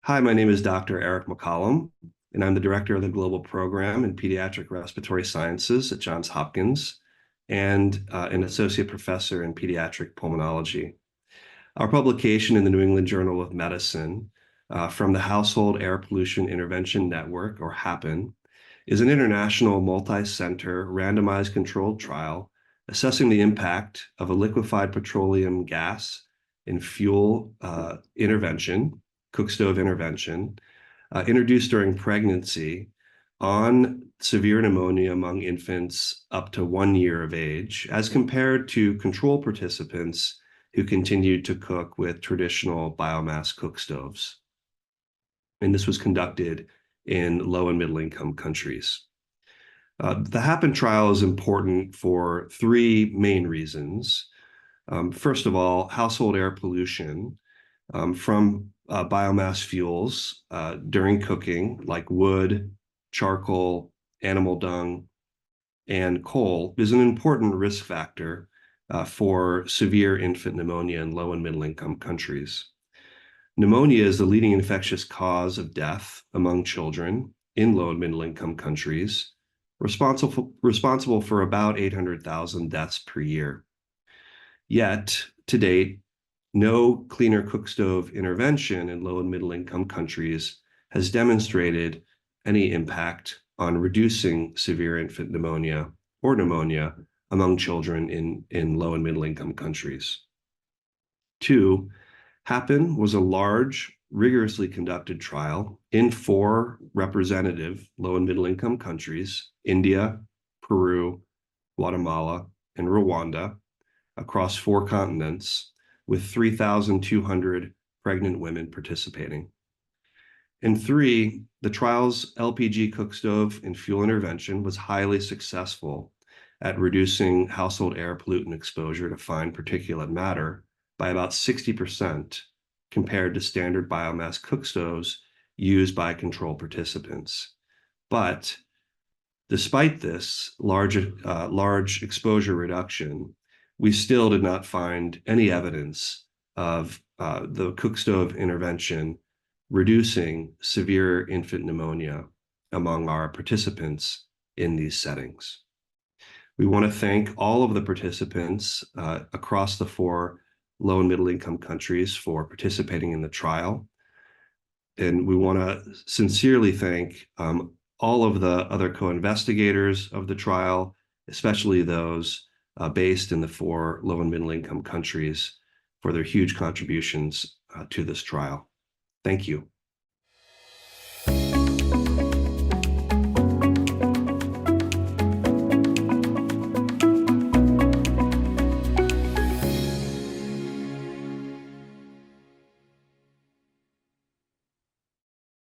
Hi, my name is Dr. Eric McCollum, and I'm the director of the Global Program in Pediatric Respiratory Sciences at Johns Hopkins and an associate professor in pediatric pulmonology. Our publication in the New England Journal of Medicine from the Household Air Pollution Intervention Network, or HAPIN, is an international multi-center randomized controlled trial assessing the impact of a liquefied petroleum gas in fuel intervention, cook stove intervention, introduced during pregnancy on severe pneumonia among infants up to 1 year of age, as compared to control participants who continued to cook with traditional biomass cook stoves. And this was conducted in low and middle income countries. The HAPPEN trial is important for three main reasons. First of all, household air pollution from biomass fuels during cooking, like wood, charcoal, animal dung, and coal, is an important risk factor for severe infant pneumonia in low and middle income countries. Pneumonia is the leading infectious cause of death among children in low and middle income countries, responsible for about 800,000 deaths per year. Yet, to date, no cleaner cook stove intervention in low and middle income countries has demonstrated any impact on reducing severe infant pneumonia or pneumonia among children in low and middle income countries. Two, HAPPEN was a large, rigorously conducted trial in 4 representative low and middle income countries: India, Peru, Guatemala, and Rwanda, across 4 continents, with 3,200 pregnant women participating. And 3, the trial's LPG cook stove and fuel intervention was highly successful at reducing household air pollutant exposure to fine particulate matter by about 60% compared to standard biomass cook stoves used by control participants. But despite this large exposure reduction, we still did not find any evidence of the cook stove intervention reducing severe infant pneumonia among our participants in these settings. We want to thank all of the participants across the 4 low and middle income countries for participating in the trial. And we want to sincerely thank all of the other co-investigators of the trial, especially those based in the 4 low and middle income countries, for their huge contributions to this trial. Thank you.